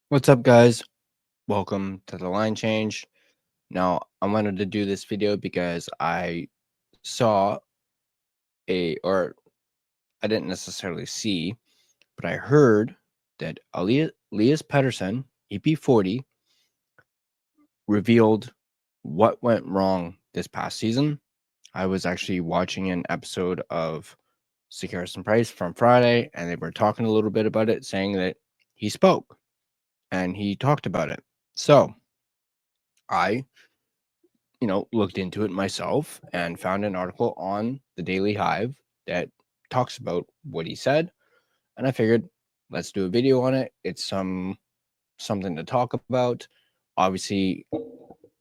What's up, guys? Welcome to the line change. Now, I wanted to do this video because I saw or I didn't necessarily see, but I heard that Elias Pettersson, EP40, revealed what went wrong this past season. I was actually watching an episode of Securus and Price from Friday, and they were talking a little bit about it, saying that he spoke and he talked about it. So I looked into it myself and found an article on the Daily Hive that talks about what he said. And I figured, let's do a video on it. It's something to talk about. Obviously,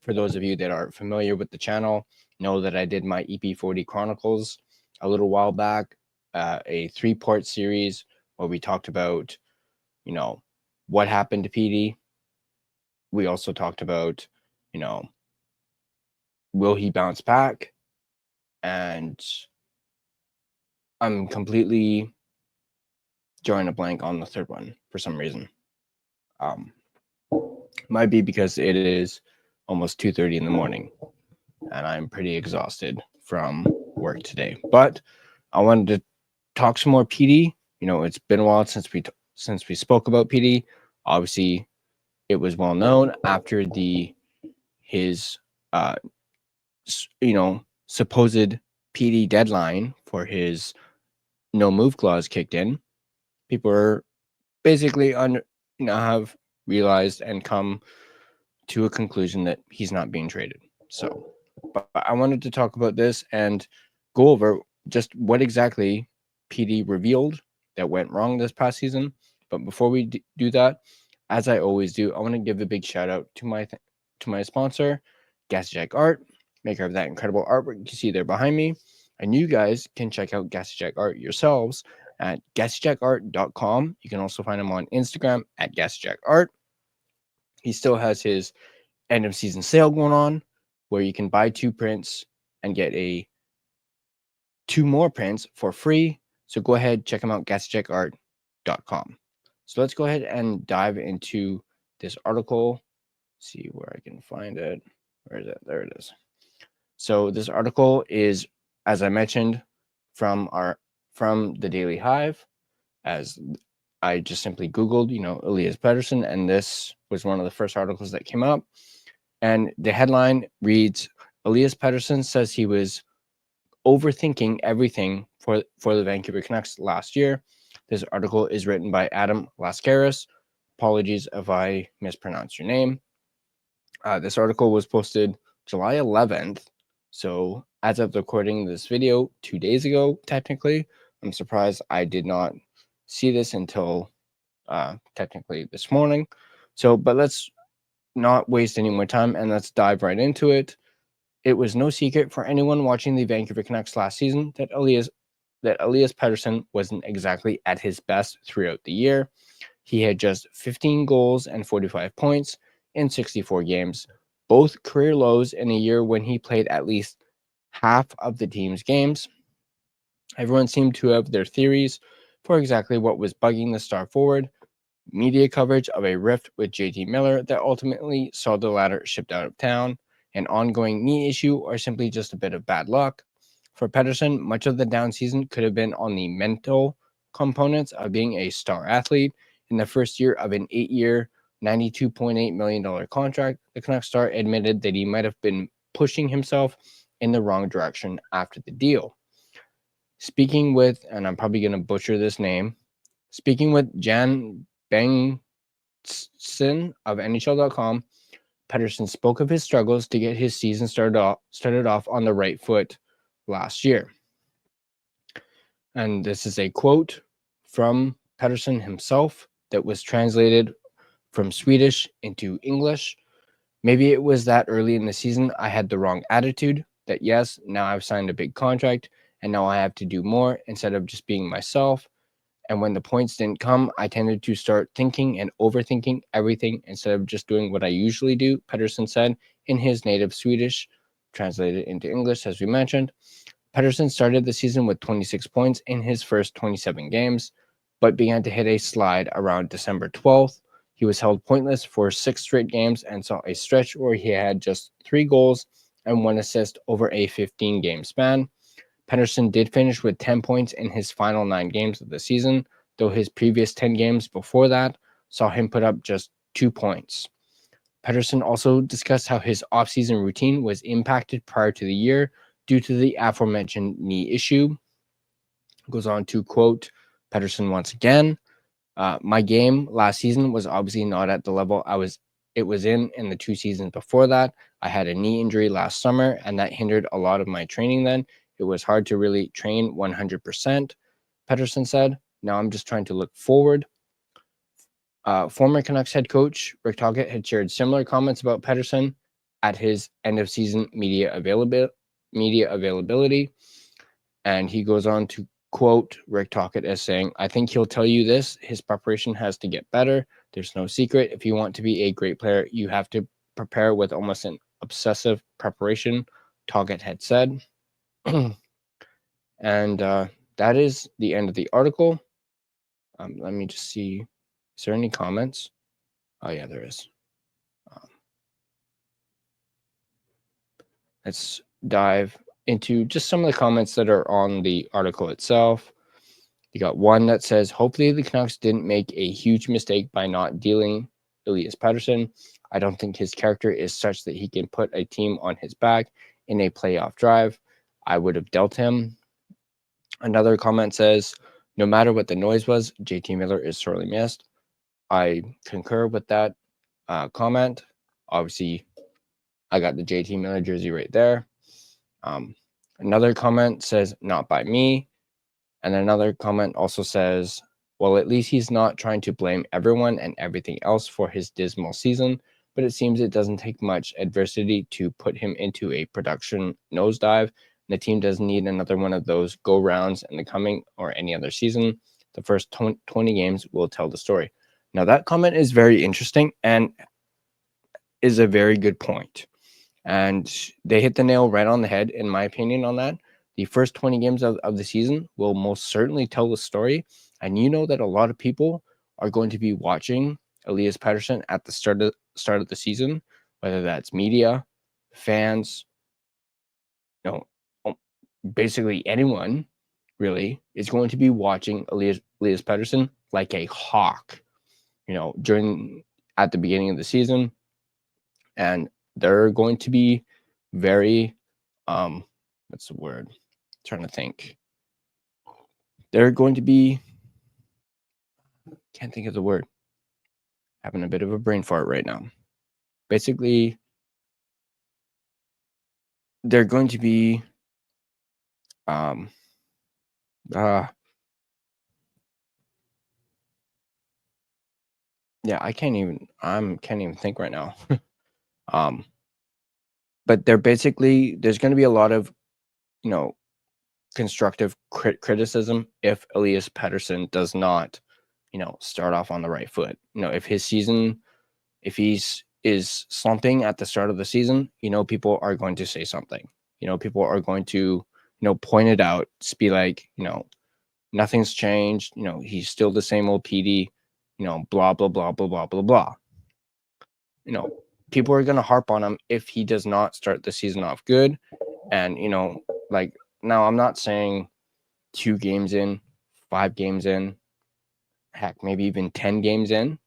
for those of you that are familiar with the channel, know that I did my EP40 Chronicles a little while back, a 3-part series where we talked about, what happened to Petey. We also talked about, will he bounce back? And I'm completely drawing a blank on the third one for some reason. Might be because it is almost 2:30 in the morning and I'm pretty exhausted from work today. But I wanted to talk some more PD. It's been a while since we spoke about PD. Obviously, it was well known after his supposed PD deadline for his no move clause kicked in. People are basically have realized and come to a conclusion that he's not being traded. So, but I wanted to talk about this and go over just what exactly PD revealed that went wrong this past season. But before we do that, as I always do, I want to give a big shout out to my sponsor, Gassy Jack Art, maker of that incredible artwork you see there behind me. And you guys can check out Gassy Jack Art yourselves at gassyjackart.com. You can also find him on Instagram at gassyjackart. He still has his end of season sale going on where you can buy 2 prints and get 2 more prints for free. So go ahead, check him out, gassyjackart.com. So let's go ahead and dive into this article. See where I can find it. Where is it? There it is. So this article is, as I mentioned, from the Daily Hive, as I just simply Googled, Elias Pettersson, and this was one of the first articles that came up. And the headline reads, Elias Pettersson says he was overthinking everything for the Vancouver Canucks last year. This article is written by Adam Lascaris. Apologies if I mispronounce your name. This article was posted July 11th. So as of recording this video 2 days ago, technically, I'm surprised I did not see this until technically this morning. So, but let's not waste any more time and let's dive right into it. It was no secret for anyone watching the Vancouver Canucks last season that Elias Pettersson wasn't exactly at his best throughout the year. He had just 15 goals and 45 points in 64 games, both career lows in a year when he played at least half of the team's games. Everyone seemed to have their theories for exactly what was bugging the star forward. Media coverage of a rift with JT Miller that ultimately saw the latter shipped out of town, an ongoing knee issue, or simply just a bit of bad luck. For Pettersson, much of the down season could have been on the mental components of being a star athlete. In the first year of an 8-year, $92.8 million contract, the Canucks star admitted that he might have been pushing himself in the wrong direction after the deal. Speaking with, and I'm probably going to butcher this name, speaking with Jan Bengtson of NHL.com, Pettersson spoke of his struggles to get his season started off on the right foot last year. And this is a quote from Pettersson himself that was translated from Swedish into English. Maybe it was that early in the season I had the wrong attitude, that yes, now I've signed a big contract and now I have to do more instead of just being myself. And when the points didn't come, I tended to start thinking and overthinking everything instead of just doing what I usually do, Pettersson said in his native Swedish, translated into English, as we mentioned. Pettersson started the season with 26 points in his first 27 games, but began to hit a slide around December 12th He was held pointless for 6 straight games and saw a stretch where he had just 3 goals and 1 assist over a 15-game span. Pettersson did finish with 10 points in his final 9 games of the season, though his previous 10 games before that saw him put up just 2 points. Pettersson also discussed how his offseason routine was impacted prior to the year due to the aforementioned knee issue. Goes on to quote Pettersson once again, my game last season was obviously not at the level it was in the 2 seasons before that. I had a knee injury last summer, and that hindered a lot of my training then. It was hard to really train 100%, Pettersson said. Now I'm just trying to look forward. Former Canucks head coach Rick Tocchet had shared similar comments about Pettersson at his end-of-season media availability, and he goes on to quote Rick Tocchet as saying, I think he'll tell you this, his preparation has to get better. There's no secret. If you want to be a great player, you have to prepare with almost an obsessive preparation, Tocchet had said. And that is the end of the article. Let me just see. Is there any comments? Oh, yeah, there is. Let's dive into just some of the comments that are on the article itself. You got one that says, hopefully the Canucks didn't make a huge mistake by not dealing Elias Pettersson. I don't think his character is such that he can put a team on his back in a playoff drive. I would have dealt him. Another comment says, no matter what the noise was, JT Miller is sorely missed. I concur with that comment. Obviously, I got the JT Miller jersey right there. Another comment says, not by me. And another comment also says, well, at least he's not trying to blame everyone and everything else for his dismal season, but it seems it doesn't take much adversity to put him into a production nosedive. The team doesn't need another one of those go-rounds in the coming or any other season. The first 20 games will tell the story. Now, that comment is very interesting and is a very good point. And they hit the nail right on the head, in my opinion, on that. The first 20 games of the season will most certainly tell the story. And you know that a lot of people are going to be watching Elias Pettersson at the start of the season, whether that's media, fans, basically anyone really is going to be watching Elias Pettersson like a hawk, at the beginning of the season. And they're going to be very, what's the word? I'm trying to think. They're going to be, can't think of the word. Having a bit of a brain fart right now. Basically, they're going to be, yeah, I can't even think right now. But there's going to be a lot of, constructive criticism if Elias Pettersson does not, start off on the right foot. If his season, if he's is slumping at the start of the season, people are going to say something. People are going to, point it out, just be like, nothing's changed. He's still the same old Petey, blah, blah, blah, blah, blah, blah, blah. People are going to harp on him if he does not start the season off good. And, now I'm not saying 2 games in, 5 games in, heck, maybe even 10 games in.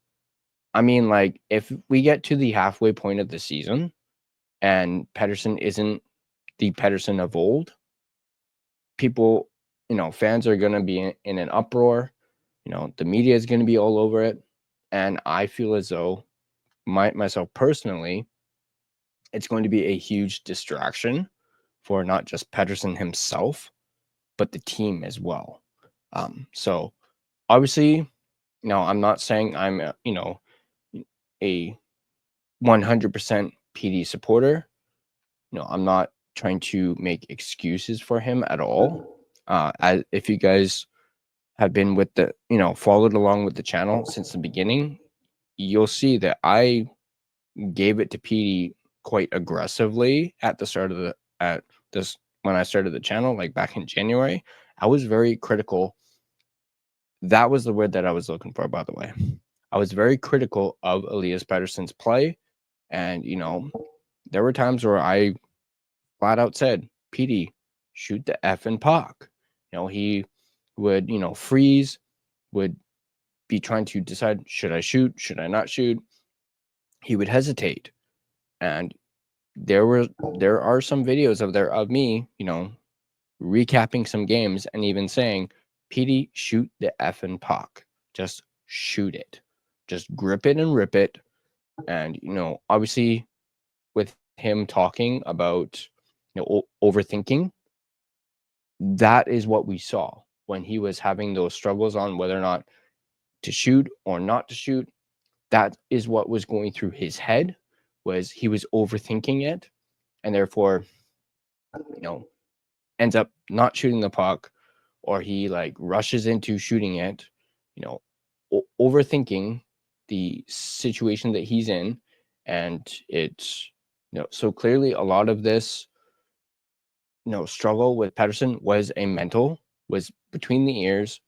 I mean, if we get to the halfway point of the season and Pettersson isn't the Pettersson of old, people, fans are going to be in an uproar. The media is going to be all over it. And I feel as though myself personally, it's going to be a huge distraction for not just Pettersson himself, but the team as well. So obviously, I'm not saying I'm, a 100% PD supporter. I'm not trying to make excuses for him at all. If you guys have been with followed along with the channel since the beginning, you'll see that I gave it to PD quite aggressively at the start of when I started the channel, like back in January. I was very critical. That was the word that I was looking for, by the way. I was very critical of Elias Pettersson's play. And, there were times where I flat out said, Petey, shoot the effing puck. He would, freeze, would be trying to decide, should I shoot? Should I not shoot? He would hesitate. And there are some videos of me, recapping some games and even saying, Petey, shoot the effing puck. Just shoot it. Just grip it and rip it. And, obviously with him talking about, overthinking, that is what we saw when he was having those struggles on whether or not to shoot or not to shoot. That is what was going through his head, was he was overthinking it, and therefore, ends up not shooting the puck, or he like rushes into shooting it, overthinking the situation that he's in. And it's, so clearly a lot of this, struggle with Pettersson was was between the ears.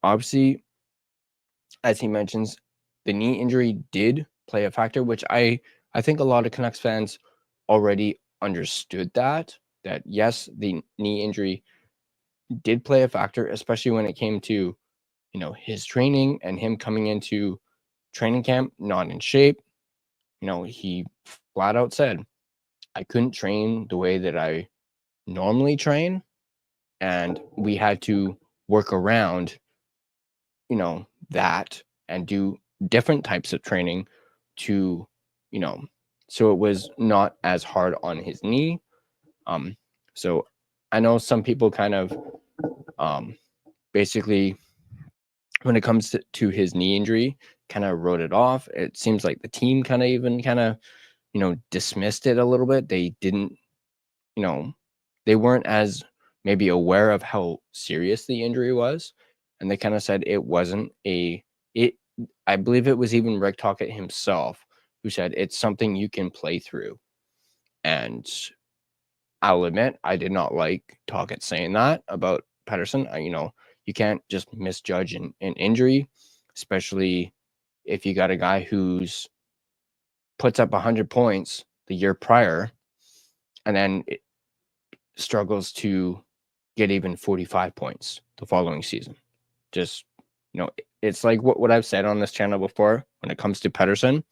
Obviously, as he mentions, the knee injury did play a factor, which I think a lot of Canucks fans already understood that yes, the knee injury did play a factor, especially when it came to, his training and him coming into training camp not in shape. He flat out said, I couldn't train the way that I normally train, and we had to work around, that and do different types of training to, so it was not as hard on his knee. So I know some people kind of, basically, when it comes to his knee injury, kind of wrote it off. It seems like the team kind of dismissed it a little bit. They didn't, they weren't as maybe aware of how serious the injury was, and they kind of said it wasn't it. I believe it was even Rick Tocchet himself who said it's something you can play through. And I'll admit, I did not like Tocchet saying that about Pettersson. You can't just misjudge an injury, especially if you got a guy who's puts up 100 points the year prior and then struggles to get even 45 points the following season. Just, it's like what I've said on this channel before when it comes to Pettersson.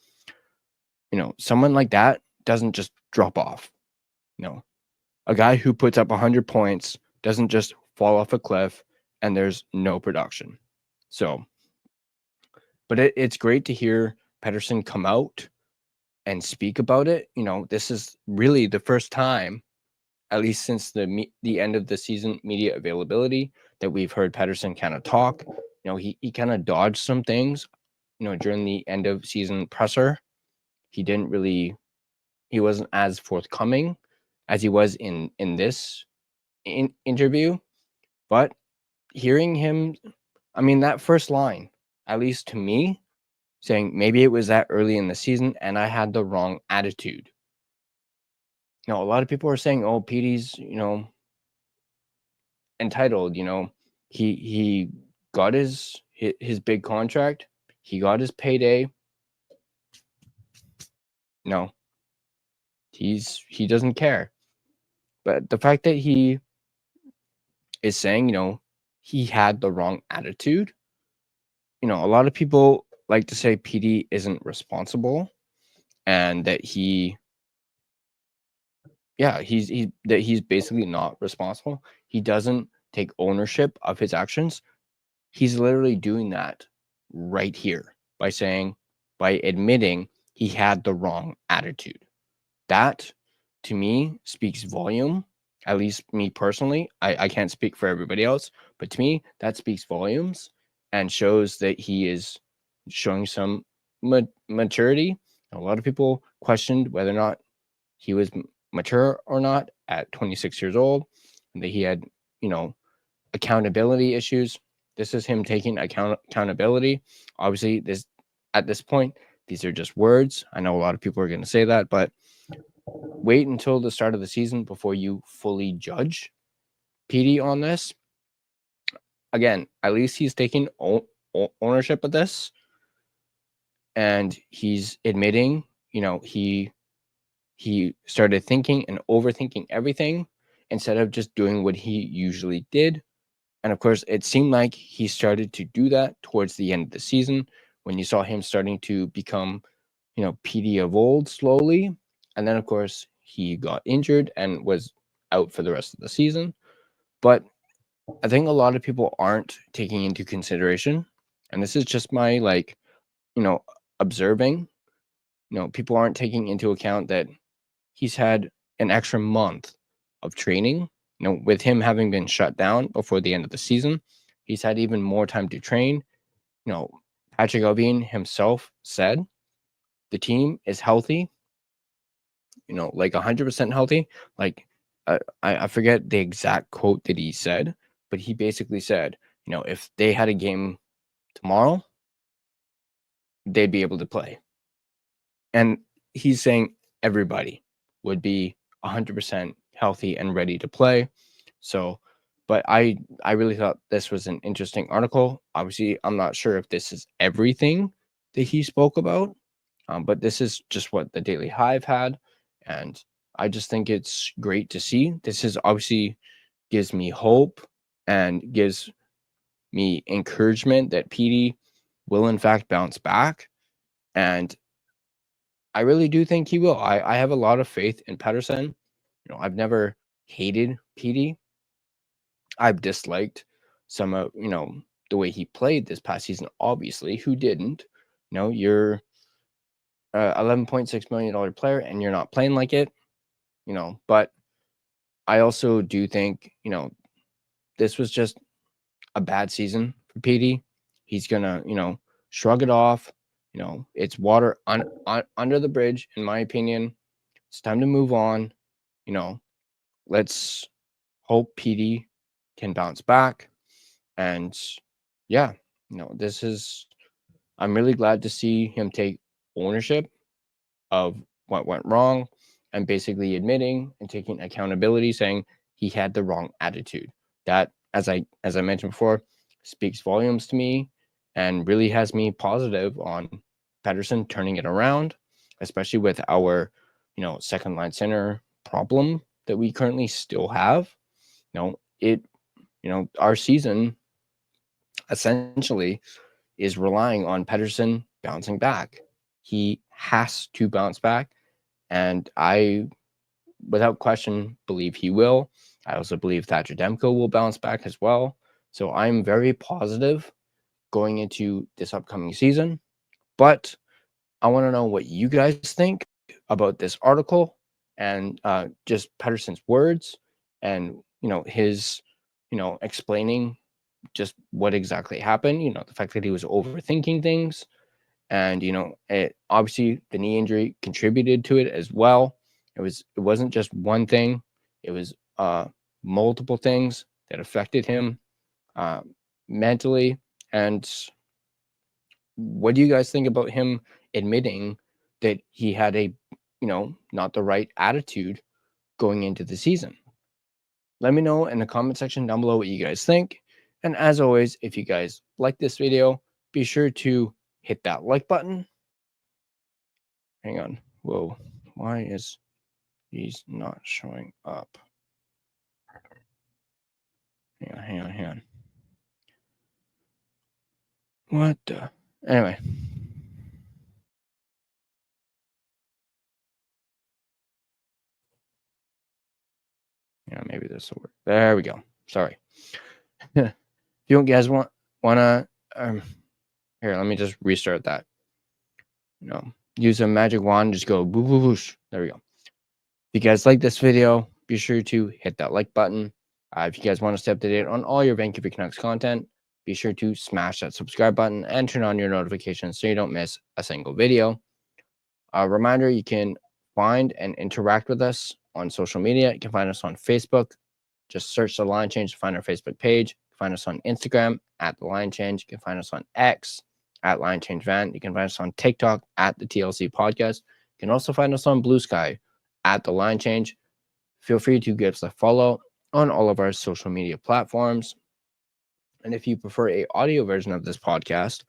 Someone like that doesn't just drop off. A guy who puts up 100 points doesn't just fall off a cliff and there's no production. So, but it's great to hear Pettersson come out and speak about it. This is really the first time, at least since the end of the season media availability, that we've heard Pettersson kind of talk. He kind of dodged some things, during the end of season presser. He wasn't as forthcoming as he was in this interview. But hearing him, I mean, that first line, at least to me, saying maybe it was that early in the season and I had the wrong attitude. A lot of people are saying, oh, Petey's, entitled. He got his big contract. He got his payday. No, he doesn't care. But the fact that he is saying, he had the wrong attitude. A lot of people like to say Petey isn't responsible and that he's basically not responsible. He doesn't take ownership of his actions. He's literally doing that right here by admitting he had the wrong attitude. That, to me, speaks volume. At least me personally. I can't speak for everybody else, but to me, that speaks volumes and shows that he is showing some maturity. A lot of people questioned whether or not he was mature or not at 26 years old, and that he had, accountability issues. This is him taking accountability. Obviously, at this point, these are just words. I know a lot of people are going to say that, but wait until the start of the season before you fully judge Petey on this. Again, at least he's taking ownership of this. and he's admitting, he started thinking and overthinking everything instead of just doing what he usually did. And of course, it seemed like he started to do that towards the end of the season when you saw him starting to become, Petey of old slowly. And then, of course, he got injured and was out for the rest of the season. But I think a lot of people aren't taking into consideration, and this is just my observing, people aren't taking into account that he's had an extra month of training. With him having been shut down before the end of the season, he's had even more time to train. Patrick O'Bean himself said the team is healthy, like 100% healthy. Like, I forget the exact quote that he said, but he basically said, if they had a game tomorrow, they'd be able to play. And he's saying everybody would be 100% healthy and ready to play. So, but I really thought this was an interesting article. Obviously, I'm not sure if this is everything that he spoke about, but this is just what the Daily Hive had, and I just think it's great to see. This is obviously gives me hope and gives me encouragement that Petey will in fact bounce back, and I really do think he will. I have a lot of faith in Pettersson. I've never hated Petey. I've disliked some of, the way he played this past season. Obviously, who didn't? You're a $11.6 million player and you're not playing like it, but I also do think, this was just a bad season for Petey. He's gonna, shrug it off. It's water under the bridge, in my opinion. It's time to move on. Let's hope Petey can bounce back. And yeah, this is, I'm really glad to see him take ownership of what went wrong and basically admitting and taking accountability, saying he had the wrong attitude. That, as I mentioned before, speaks volumes to me and really has me positive on Pettersson turning it around, especially with our, second line center problem that we currently still have. Our season essentially is relying on Pettersson bouncing back. He has to bounce back, and I, without question, believe he will. I also believe Thatcher Demko will bounce back as well. So I'm very positive going into this upcoming season. But I want to know what you guys think about this article and just Pettersson's words and, his, explaining just what exactly happened, the fact that he was overthinking things. And, obviously the knee injury contributed to it as well. It wasn't just one thing. It was multiple things that affected him mentally. And what do you guys think about him admitting that he had a, not the right attitude going into the season? Let me know in the comment section down below what you guys think. And as always, if you guys like this video, be sure to hit that like button. Hang on. Whoa. Why is he's not showing up? Hang on. What the? Anyway. Maybe this will work. There we go. Sorry. If you guys wanna here, let me just restart that. Use a magic wand, just go boo boo boosh. There we go. If you guys like this video, be sure to hit that like button. If you guys want to stay up to date on all your Vancouver Canucks content, be sure to smash that subscribe button and turn on your notifications so you don't miss a single video. A reminder, you can find and interact with us on social media. You can find us on Facebook. Just search The Line Change to find our Facebook page. You can find us on Instagram at The Line Change. You can find us on X at Line Change Van. You can find us on TikTok at the TLC Podcast. You can also find us on Blue Sky at The Line Change. Feel free to give us a follow on all of our social media platforms. And if you prefer a audio version of this podcast,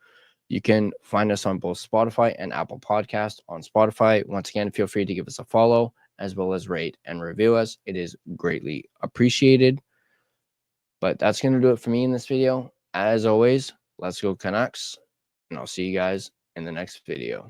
You can find us on both Spotify and Apple Podcasts. On Spotify, once again, feel free to give us a follow as well as rate and review us. It is greatly appreciated. But that's going to do it for me in this video. As always, let's go Canucks, and I'll see you guys in the next video.